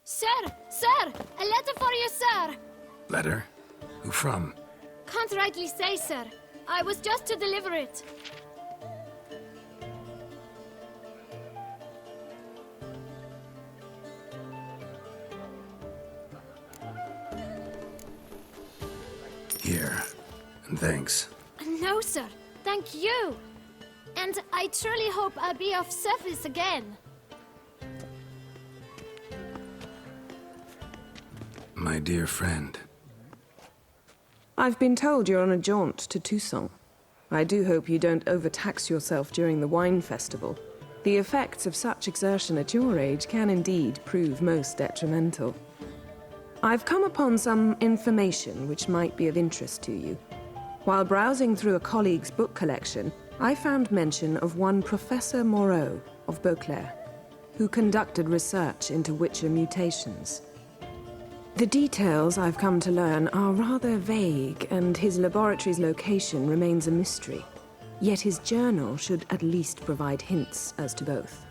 Sir! Sir! A letter for you, sir! Letter? Who from? Can't rightly say, sir. I was just to deliver it. Here. And thanks. No, sir. Thank you. And I truly hope I'll be of service again. My dear friend. I've been told you're on a jaunt to Toussaint. I do hope you don't overtax yourself during the wine festival. The effects of such exertion at your age can indeed prove most detrimental. I've come upon some information which might be of interest to you. While browsing through a colleague's book collection, I found mention of one Professor Moreau of Beauclair, who conducted research into Witcher mutations. The details I've come to learn are rather vague, and his laboratory's location remains a mystery. Yet his journal should at least provide hints as to both.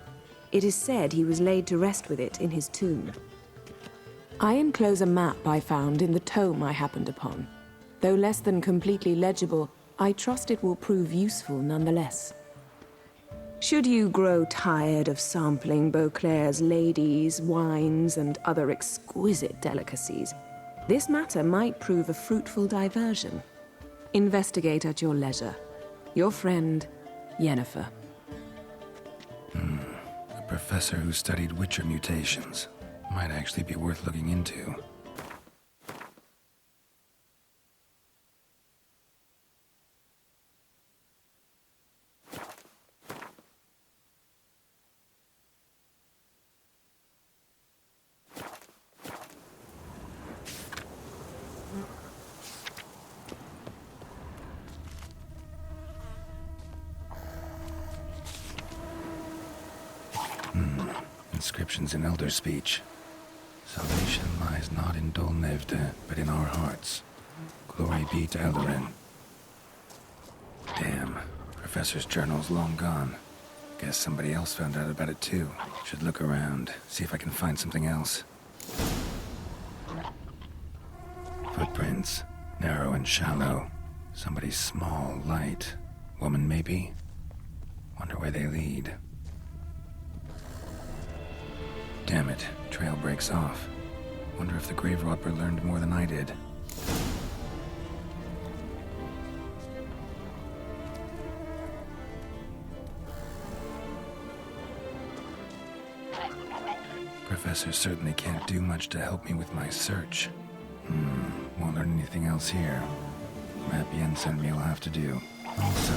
It is said he was laid to rest with it in his tomb. I enclose a map I found in the tome I happened upon. Though less than completely legible, I trust it will prove useful nonetheless. Should you grow tired of sampling Beauclair's ladies, wines, and other exquisite delicacies, this matter might prove a fruitful diversion. Investigate at your leisure. Your friend, Yennefer. A professor who studied Witcher mutations. Might actually be worth looking into. Inscriptions in Elder speech. Salvation lies not in Dolnevde, but in our hearts. Glory be to Eldarin. Damn, Professor's journal's long gone. Guess somebody else found out about it too. Should look around, see if I can find something else. Footprints, narrow and shallow. Somebody small, light. Woman maybe? Wonder where they lead. Damn it, trail breaks off. Wonder if the grave robber learned more than I did. Professor certainly can't do much to help me with my search. Won't learn anything else here. Map Yen sent me will have to do. Also,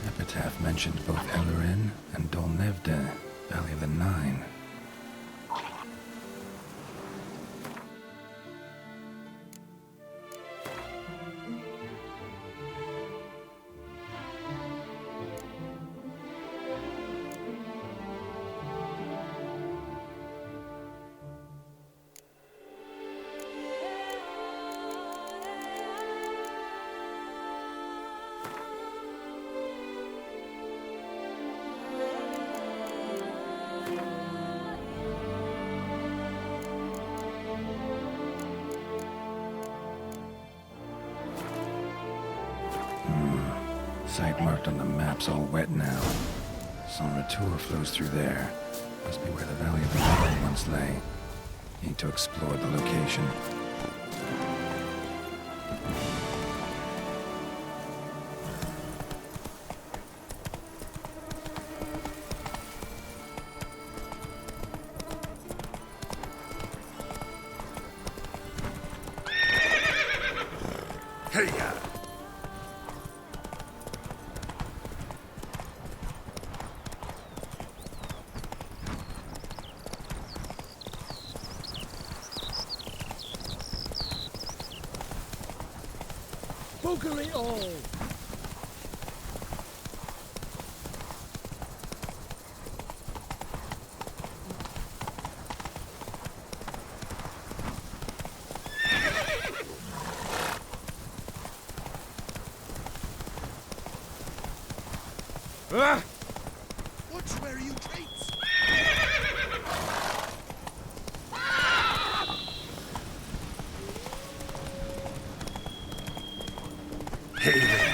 Epitaph mentioned both Eldarin and Dolnevde, Valley of the Nine. Site marked on the map's all wet now. San Retour flows through there. Must be where the Valley of the Nine once lay. Need to explore the location. Hey-ya! Boogery all! Ah! Watch where you treats! Hey there.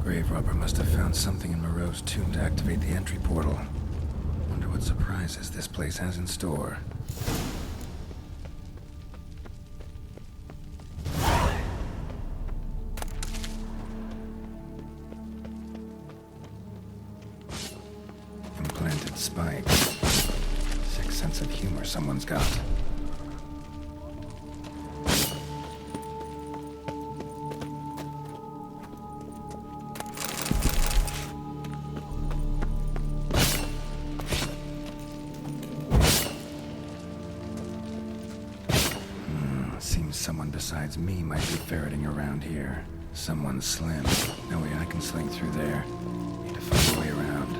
Grave robber must have found something in Moreau's tomb to activate the entry portal. Wonder what surprises this place has in store. Implanted spike. Sick sense of humor someone's got. Seems someone besides me might be ferreting around here. Someone slim. No way I can sling through there. Need to find a way around.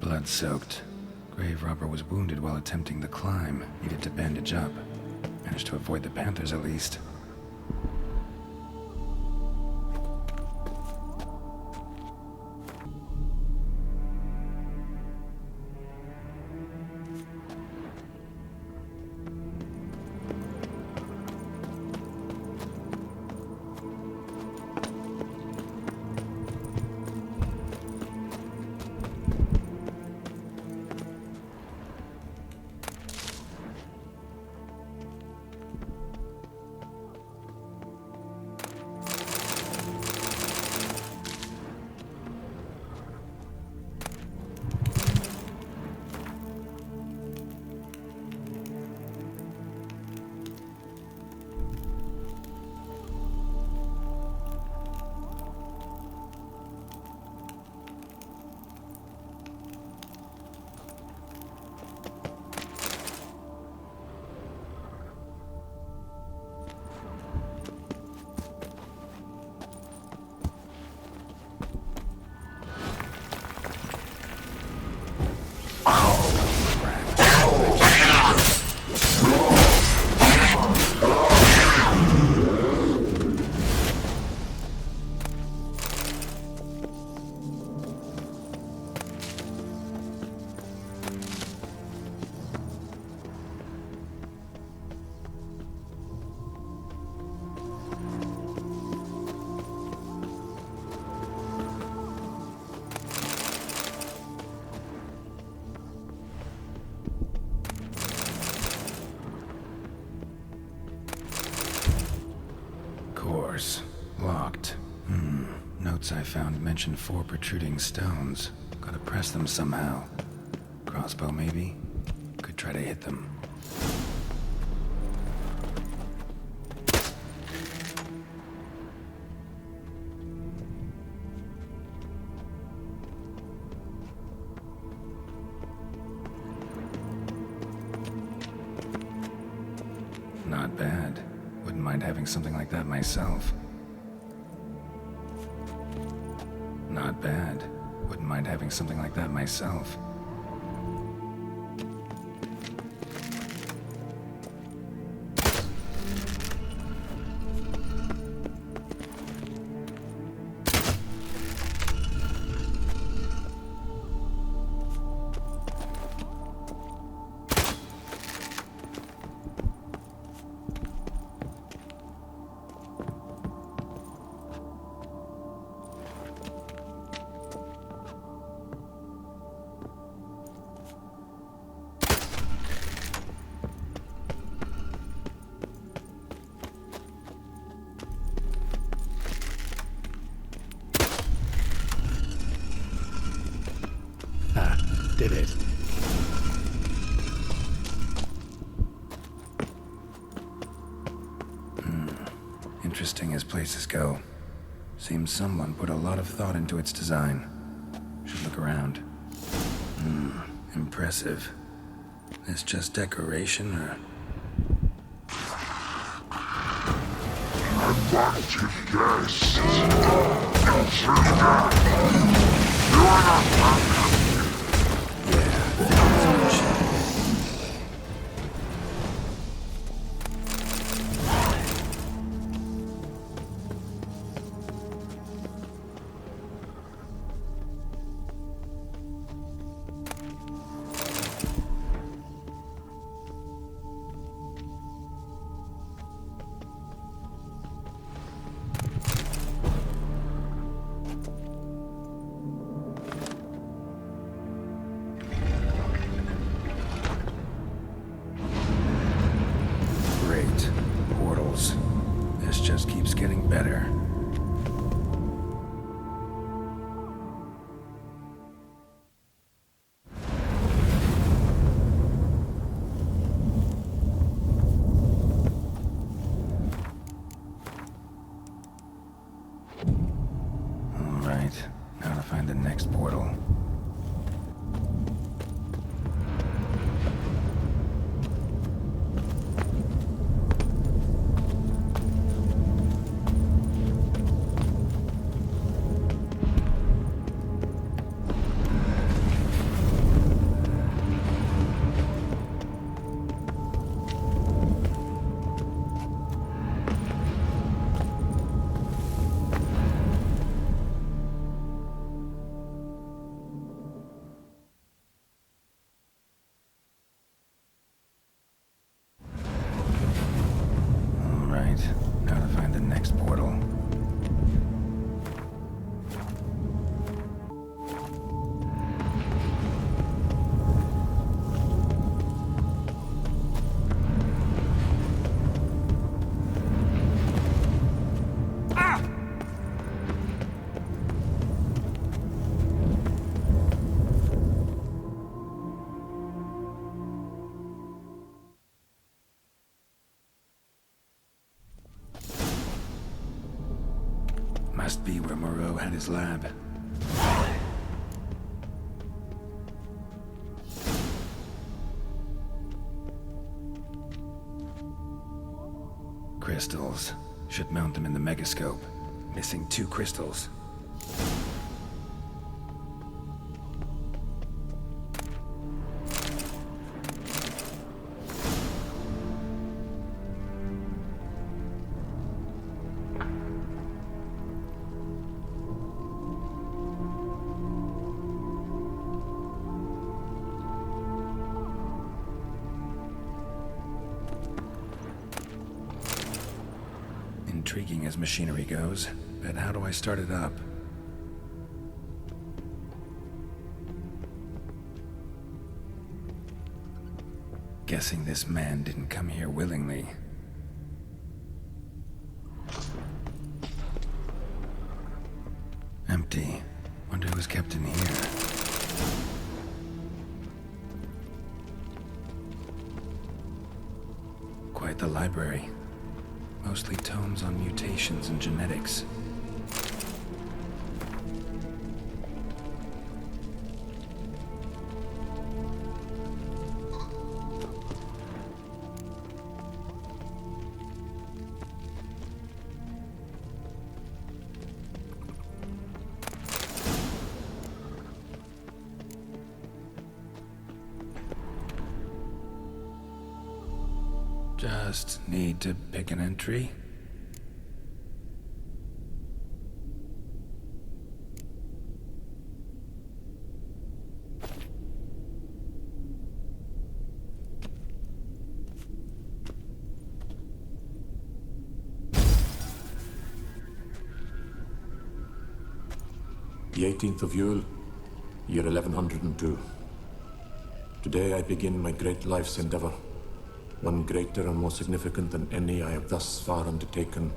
blood-soaked. Grave robber was wounded while attempting the climb. Needed to bandage up. Managed to avoid the panthers at least. Locked. Notes I found mention 4 protruding stones. Gotta press them somehow. Crossbow, maybe? Could try to hit them. Not bad. Wouldn't mind having something like that myself. Not bad. Wouldn't mind having something like that myself. Did it. Interesting as places go. Seems someone put a lot of thought into its design. Should look around. Impressive. Is just decoration, or... I want to guess. You are not welcome. be where Moreau had his lab. Crystals. Should mount them in the megascope. Missing 2 crystals. Intriguing as machinery goes, but how do I start it up? Guessing this man didn't come here willingly. Empty. Wonder who's kept in here. Quite the library. Mostly tomes on mutations and genetics. Just need to pick an entry. The 18th of Yule, year 1102. Today I begin my great life's endeavor. One greater and more significant than any I have thus far undertaken,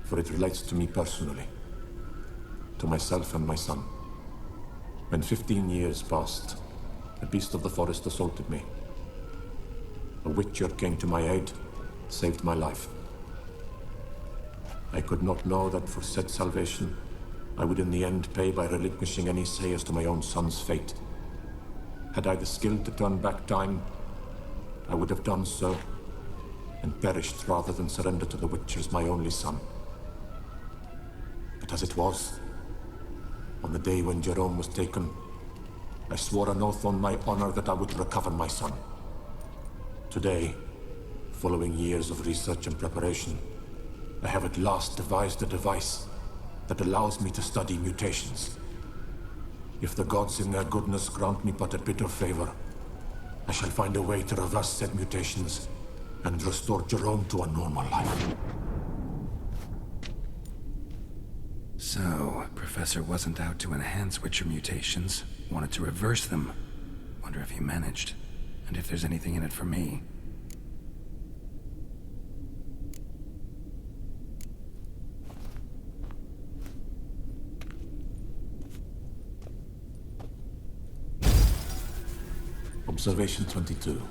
for it relates to me personally, to myself and my son. When 15 years passed, a beast of the forest assaulted me. A witcher came to my aid, saved my life. I could not know that for said salvation, I would in the end pay by relinquishing any say as to my own son's fate. Had I the skill to turn back time, I would have done so, and perished rather than surrender to the Witchers my only son. But as it was, on the day when Jerome was taken, I swore an oath on my honor that I would recover my son. Today, following years of research and preparation, I have at last devised a device that allows me to study mutations. If the gods in their goodness grant me but a bit of favor, I shall find a way to reverse said mutations and restore Jerome to a normal life. So, Professor wasn't out to enhance Witcher mutations, wanted to reverse them. Wonder if he managed, and if there's anything in it for me. Observation 22.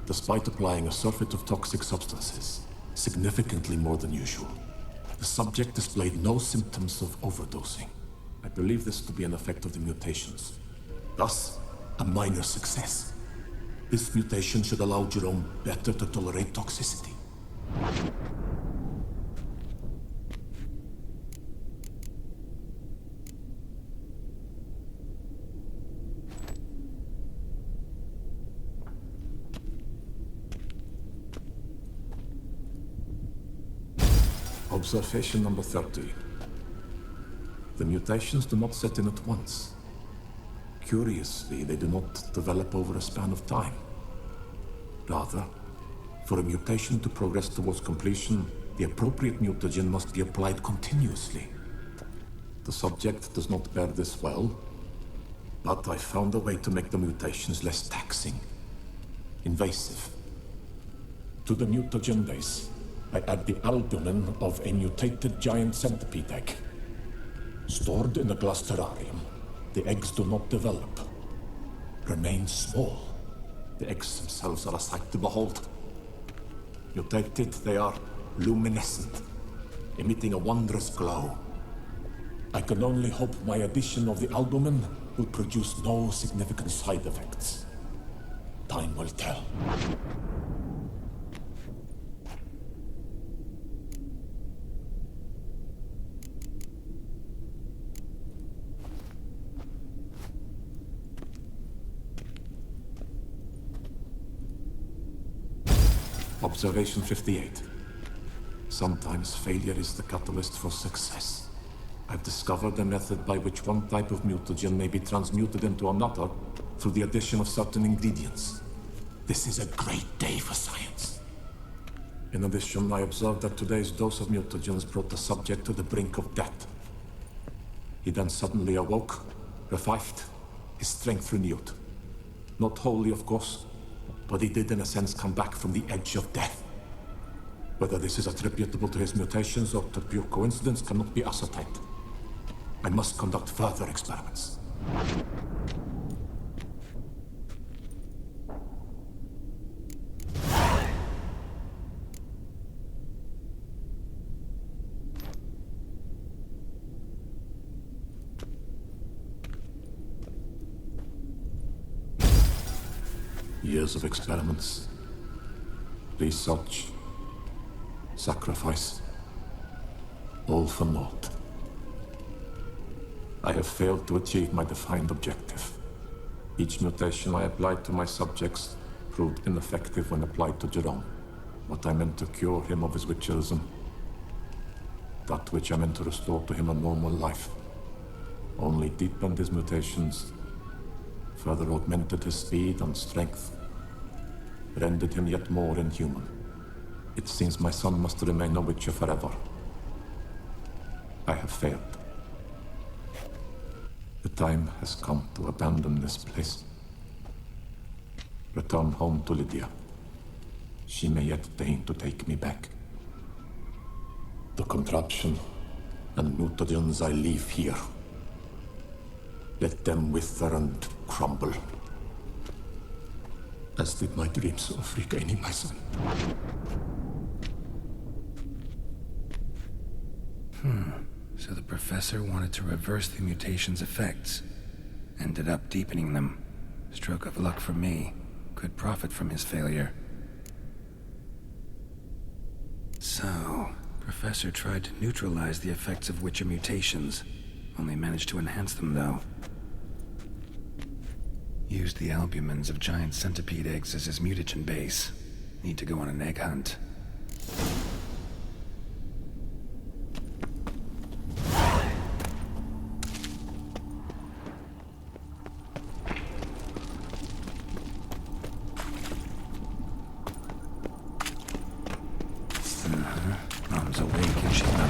Despite applying a surfeit of toxic substances, significantly more than usual, the subject displayed no symptoms of overdosing. I believe this to be an effect of the mutations. Thus, a minor success. This mutation should allow Jerome better to tolerate toxicity. Observation number 30. The mutations do not set in at once. Curiously, they do not develop over a span of time. Rather, for a mutation to progress towards completion, the appropriate mutagen must be applied continuously. The subject does not bear this well, but I found a way to make the mutations less taxing, invasive. To the mutagen base, I add the albumin of a mutated giant centipede egg. Stored in a glass terrarium, the eggs do not develop, remain small. The eggs themselves are a sight to behold. Mutated, they are luminescent, emitting a wondrous glow. I can only hope my addition of the albumin will produce no significant side effects. Time will tell. Observation 58. Sometimes failure is the catalyst for success. I've discovered a method by which one type of mutagen may be transmuted into another through the addition of certain ingredients. This is a great day for science. In addition, I observed that today's dose of mutagens brought the subject to the brink of death. He then suddenly awoke, revived, his strength renewed. Not wholly, of course, but he did in a sense come back from the edge of death. Whether this is attributable to his mutations or to pure coincidence cannot be ascertained. I must conduct further experiments. Years of experiments, research, sacrifice, all for naught. I have failed to achieve my defined objective. Each mutation I applied to my subjects proved ineffective when applied to Jerome. What I meant to cure him of his witcherism, that which I meant to restore to him a normal life, only deepened his mutations, further augmented his speed and strength, rendered him yet more inhuman. It seems my son must remain a witcher forever. I have failed. The time has come to abandon this place. Return home to Lydia. She may yet deign to take me back. The contraption and mutagens I leave here. Let them wither and crumble. As did my dreams of regaining my son. So the professor wanted to reverse the mutation's effects. Ended up deepening them. Stroke of luck for me. Could profit from his failure. So, Professor tried to neutralize the effects of Witcher mutations. Only managed to enhance them, though. Used the albumins of giant centipede eggs as his mutagen base. Need to go on an egg hunt. Mom's awake and she's not.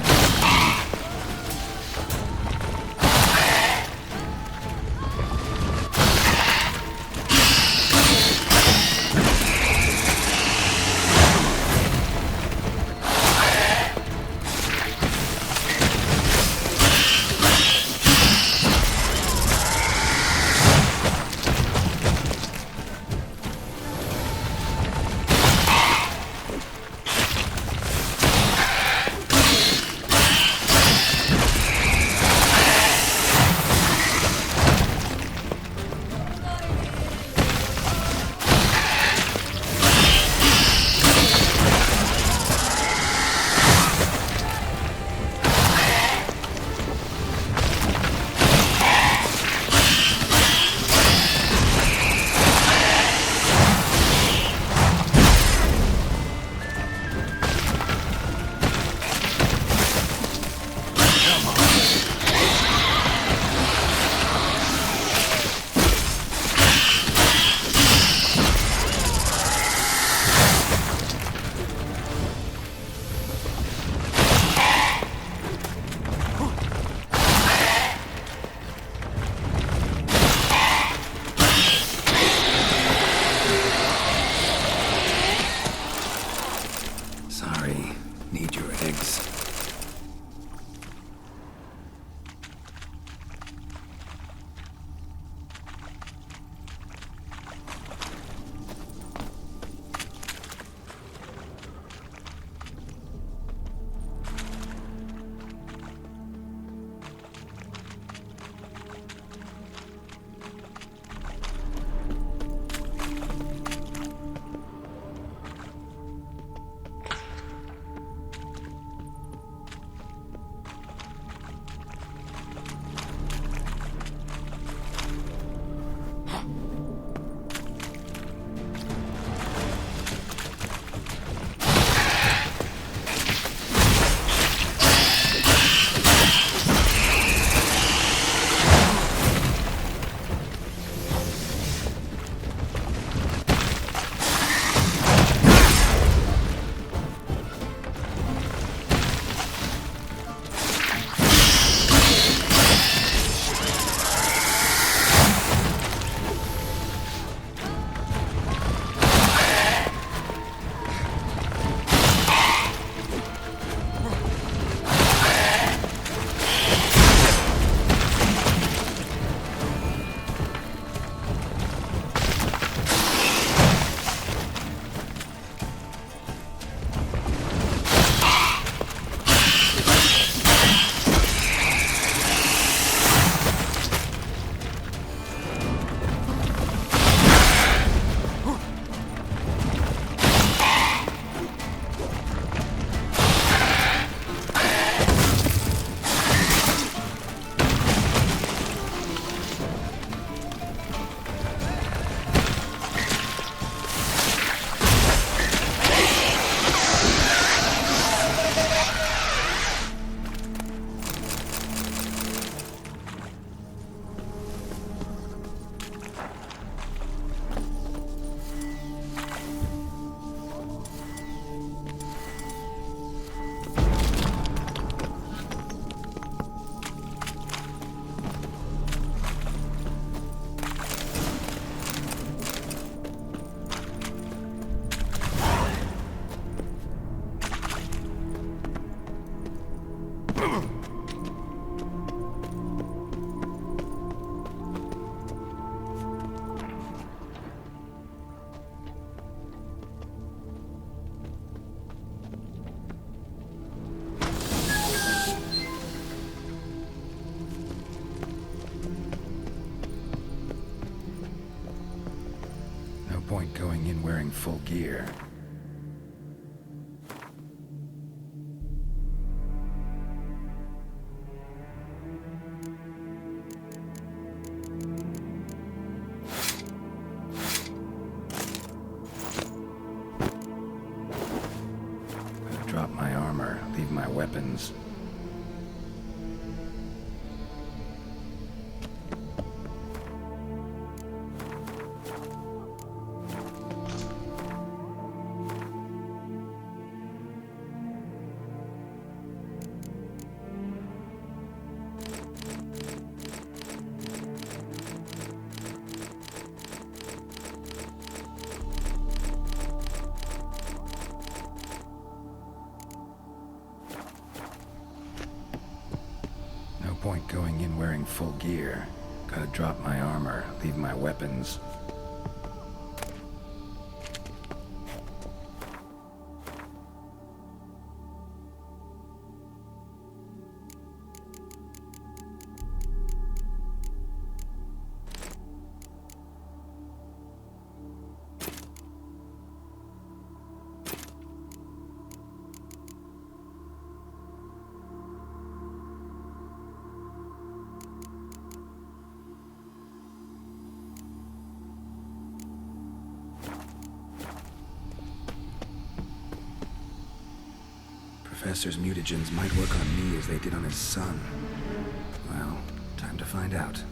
point going in wearing full gear. Drop my armor, leave my weapons. Point going in wearing full gear. Gotta drop my armor, leave my weapons. Professor's mutagens might work on me as they did on his son. Well, time to find out.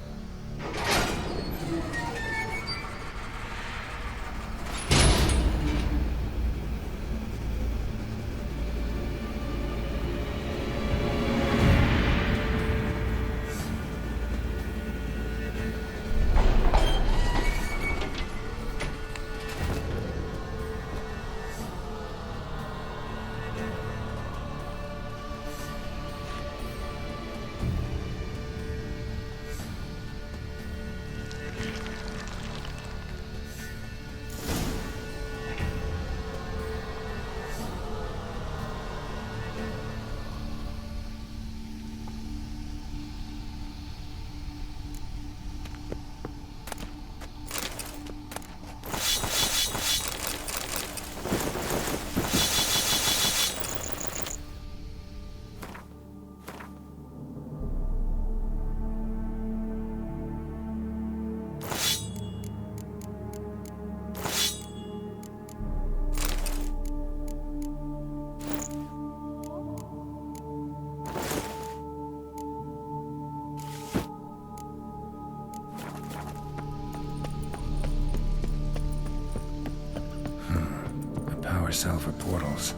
Cell for portals.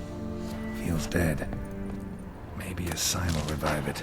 Feels dead. Maybe a sign will revive it.